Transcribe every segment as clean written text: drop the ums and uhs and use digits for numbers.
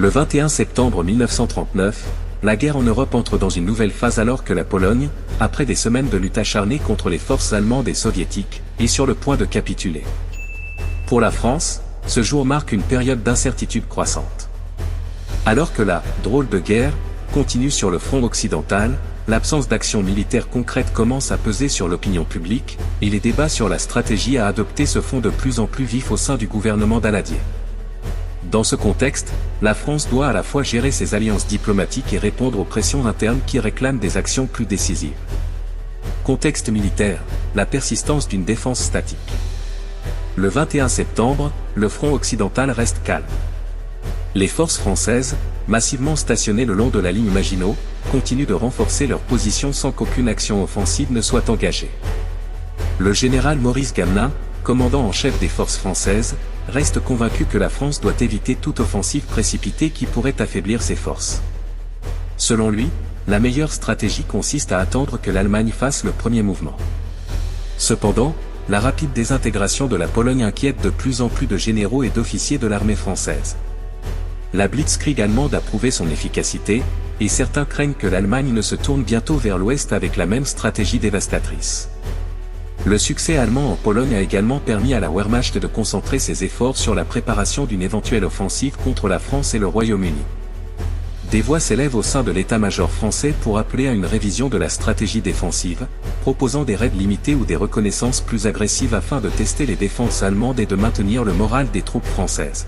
Le 21 septembre 1939, la guerre en Europe entre dans une nouvelle phase alors que la Pologne, après des semaines de lutte acharnée contre les forces allemandes et soviétiques, est sur le point de capituler. Pour la France, ce jour marque une période d'incertitude croissante. Alors que la « drôle de guerre » continue sur le front occidental, l'absence d'action militaire concrète commence à peser sur l'opinion publique, et les débats sur la stratégie à adopter se font de plus en plus vifs au sein du gouvernement Daladier. Dans ce contexte, la France doit à la fois gérer ses alliances diplomatiques et répondre aux pressions internes qui réclament des actions plus décisives. Contexte militaire, la persistance d'une défense statique. Le 21 septembre, le front occidental reste calme. Les forces françaises, massivement stationnées le long de la ligne Maginot, continuent de renforcer leur position sans qu'aucune action offensive ne soit engagée. Le général Maurice Gamelin, commandant en chef des forces françaises, reste convaincu que la France doit éviter toute offensive précipitée qui pourrait affaiblir ses forces. Selon lui, la meilleure stratégie consiste à attendre que l'Allemagne fasse le premier mouvement. Cependant, la rapide désintégration de la Pologne inquiète de plus en plus de généraux et d'officiers de l'armée française. La Blitzkrieg allemande a prouvé son efficacité, et certains craignent que l'Allemagne ne se tourne bientôt vers l'Ouest avec la même stratégie dévastatrice. Le succès allemand en Pologne a également permis à la Wehrmacht de concentrer ses efforts sur la préparation d'une éventuelle offensive contre la France et le Royaume-Uni. Des voix s'élèvent au sein de l'état-major français pour appeler à une révision de la stratégie défensive, proposant des raids limités ou des reconnaissances plus agressives afin de tester les défenses allemandes et de maintenir le moral des troupes françaises.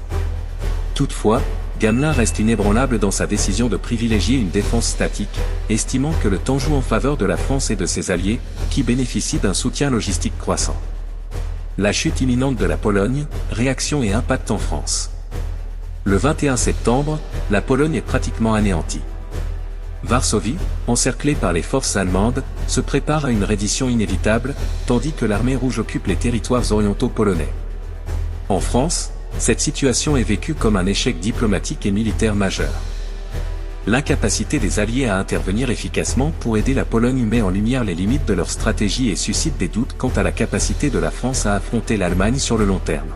Toutefois, Gamelin reste inébranlable dans sa décision de privilégier une défense statique, estimant que le temps joue en faveur de la France et de ses alliés, qui bénéficient d'un soutien logistique croissant. La chute imminente de la Pologne, réaction et impact en France. Le 21 septembre, la Pologne est pratiquement anéantie. Varsovie, encerclée par les forces allemandes, se prépare à une reddition inévitable, tandis que l'armée rouge occupe les territoires orientaux polonais. En France, cette situation est vécue comme un échec diplomatique et militaire majeur. L'incapacité des Alliés à intervenir efficacement pour aider la Pologne met en lumière les limites de leur stratégie et suscite des doutes quant à la capacité de la France à affronter l'Allemagne sur le long terme.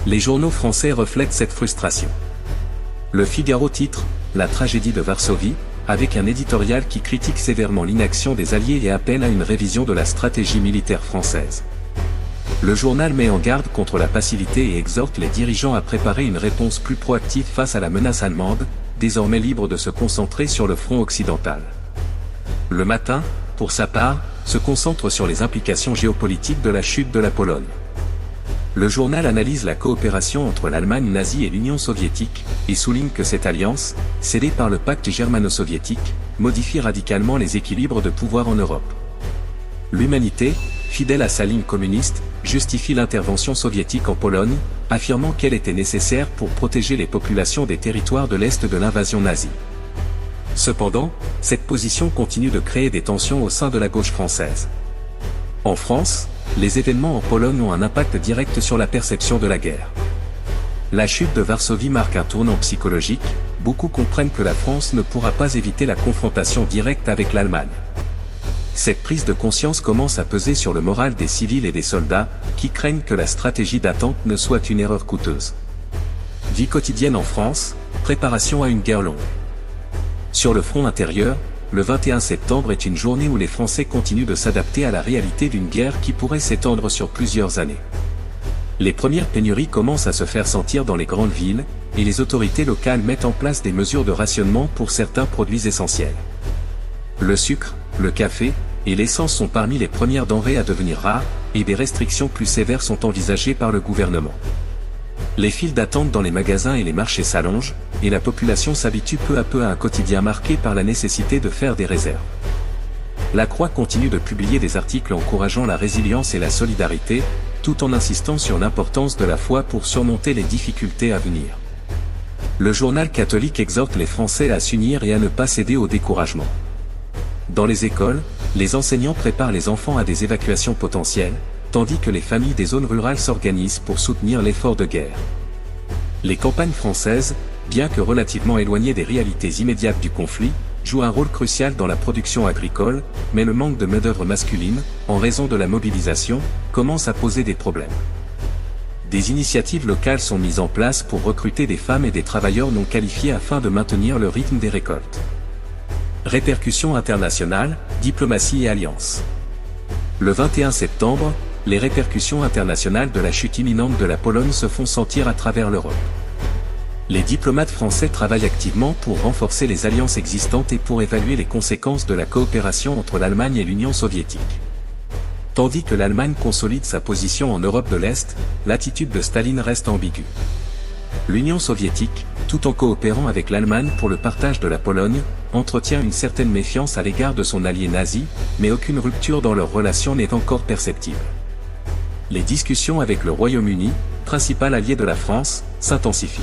Les journaux français reflètent cette frustration. Le Figaro titre « La tragédie de Varsovie », avec un éditorial qui critique sévèrement l'inaction des Alliés et appelle à une révision de la stratégie militaire française. Le journal met en garde contre la passivité et exhorte les dirigeants à préparer une réponse plus proactive face à la menace allemande, désormais libre de se concentrer sur le front occidental. Le Matin, pour sa part, se concentre sur les implications géopolitiques de la chute de la Pologne. Le journal analyse la coopération entre l'Allemagne nazie et l'Union soviétique, et souligne que cette alliance, scellée par le pacte germano-soviétique, modifie radicalement les équilibres de pouvoir en Europe. L'Humanité, fidèle à sa ligne communiste, justifie l'intervention soviétique en Pologne, affirmant qu'elle était nécessaire pour protéger les populations des territoires de l'Est de l'invasion nazie. Cependant, cette position continue de créer des tensions au sein de la gauche française. En France, les événements en Pologne ont un impact direct sur la perception de la guerre. La chute de Varsovie marque un tournant psychologique, beaucoup comprennent que la France ne pourra pas éviter la confrontation directe avec l'Allemagne. Cette prise de conscience commence à peser sur le moral des civils et des soldats, qui craignent que la stratégie d'attente ne soit une erreur coûteuse. Vie quotidienne en France, préparation à une guerre longue. Sur le front intérieur, le 21 septembre est une journée où les Français continuent de s'adapter à la réalité d'une guerre qui pourrait s'étendre sur plusieurs années. Les premières pénuries commencent à se faire sentir dans les grandes villes, et les autorités locales mettent en place des mesures de rationnement pour certains produits essentiels. Le sucre, le café et l'essence sont parmi les premières denrées à devenir rares, et des restrictions plus sévères sont envisagées par le gouvernement. Les files d'attente dans les magasins et les marchés s'allongent, et la population s'habitue peu à peu à un quotidien marqué par la nécessité de faire des réserves. La Croix continue de publier des articles encourageant la résilience et la solidarité, tout en insistant sur l'importance de la foi pour surmonter les difficultés à venir. Le journal catholique exhorte les Français à s'unir et à ne pas céder au découragement. Dans les écoles, les enseignants préparent les enfants à des évacuations potentielles, tandis que les familles des zones rurales s'organisent pour soutenir l'effort de guerre. Les campagnes françaises, bien que relativement éloignées des réalités immédiates du conflit, jouent un rôle crucial dans la production agricole, mais le manque de main-d'œuvre masculine, en raison de la mobilisation, commence à poser des problèmes. Des initiatives locales sont mises en place pour recruter des femmes et des travailleurs non qualifiés afin de maintenir le rythme des récoltes. Répercussions internationales, diplomatie et alliances. Le 21 septembre, les répercussions internationales de la chute imminente de la Pologne se font sentir à travers l'Europe. Les diplomates français travaillent activement pour renforcer les alliances existantes et pour évaluer les conséquences de la coopération entre l'Allemagne et l'Union soviétique. Tandis que l'Allemagne consolide sa position en Europe de l'Est, l'attitude de Staline reste ambiguë. L'Union soviétique, tout en coopérant avec l'Allemagne pour le partage de la Pologne, entretient une certaine méfiance à l'égard de son allié nazi, mais aucune rupture dans leurs relations n'est encore perceptible. Les discussions avec le Royaume-Uni, principal allié de la France, s'intensifient.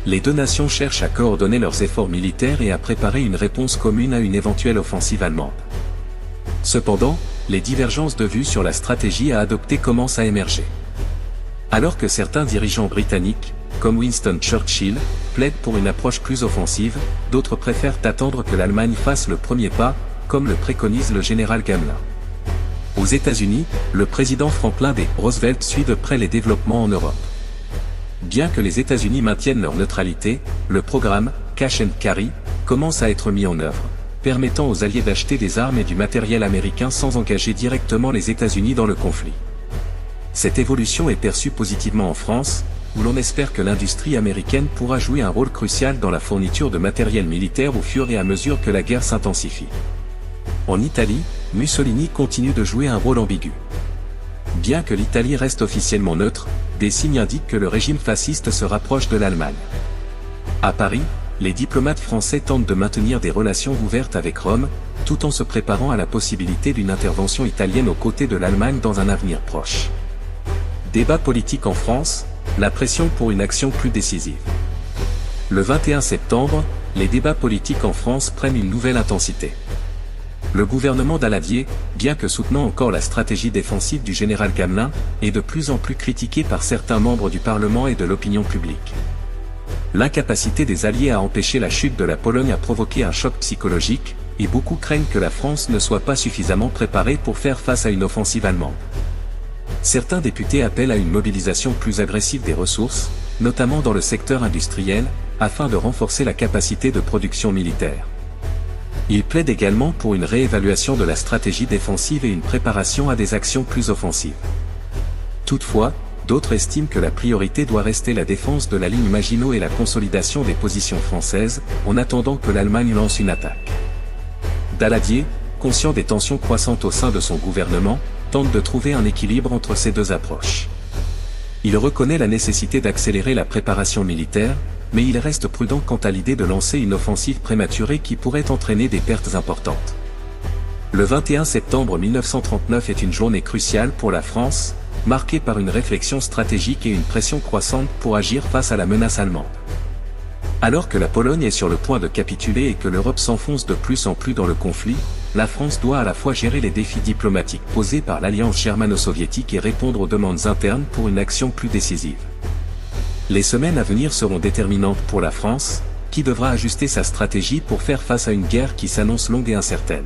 Les deux nations cherchent à coordonner leurs efforts militaires et à préparer une réponse commune à une éventuelle offensive allemande. Cependant, les divergences de vues sur la stratégie à adopter commencent à émerger. Alors que certains dirigeants britanniques, comme Winston Churchill, plaident pour une approche plus offensive, d'autres préfèrent attendre que l'Allemagne fasse le premier pas, comme le préconise le général Gamelin. Aux États-Unis, le président Franklin D. Roosevelt suit de près les développements en Europe. Bien que les États-Unis maintiennent leur neutralité, le programme Cash and Carry commence à être mis en œuvre, permettant aux Alliés d'acheter des armes et du matériel américain sans engager directement les États-Unis dans le conflit. Cette évolution est perçue positivement en France, où l'on espère que l'industrie américaine pourra jouer un rôle crucial dans la fourniture de matériel militaire au fur et à mesure que la guerre s'intensifie. En Italie, Mussolini continue de jouer un rôle ambigu. Bien que l'Italie reste officiellement neutre, des signes indiquent que le régime fasciste se rapproche de l'Allemagne. À Paris, les diplomates français tentent de maintenir des relations ouvertes avec Rome, tout en se préparant à la possibilité d'une intervention italienne aux côtés de l'Allemagne dans un avenir proche. Débat politique en France, la pression pour une action plus décisive. Le 21 septembre, les débats politiques en France prennent une nouvelle intensité. Le gouvernement Daladier, bien que soutenant encore la stratégie défensive du général Gamelin, est de plus en plus critiqué par certains membres du Parlement et de l'opinion publique. L'incapacité des Alliés à empêcher la chute de la Pologne a provoqué un choc psychologique, et beaucoup craignent que la France ne soit pas suffisamment préparée pour faire face à une offensive allemande. Certains députés appellent à une mobilisation plus agressive des ressources, notamment dans le secteur industriel, afin de renforcer la capacité de production militaire. Ils plaident également pour une réévaluation de la stratégie défensive et une préparation à des actions plus offensives. Toutefois, d'autres estiment que la priorité doit rester la défense de la ligne Maginot et la consolidation des positions françaises, en attendant que l'Allemagne lance une attaque. Daladier, conscient des tensions croissantes au sein de son gouvernement, tente de trouver un équilibre entre ces deux approches. Il reconnaît la nécessité d'accélérer la préparation militaire, mais il reste prudent quant à l'idée de lancer une offensive prématurée qui pourrait entraîner des pertes importantes. Le 21 septembre 1939 est une journée cruciale pour la France, marquée par une réflexion stratégique et une pression croissante pour agir face à la menace allemande. Alors que la Pologne est sur le point de capituler et que l'Europe s'enfonce de plus en plus dans le conflit, la France doit à la fois gérer les défis diplomatiques posés par l'alliance germano-soviétique et répondre aux demandes internes pour une action plus décisive. Les semaines à venir seront déterminantes pour la France, qui devra ajuster sa stratégie pour faire face à une guerre qui s'annonce longue et incertaine.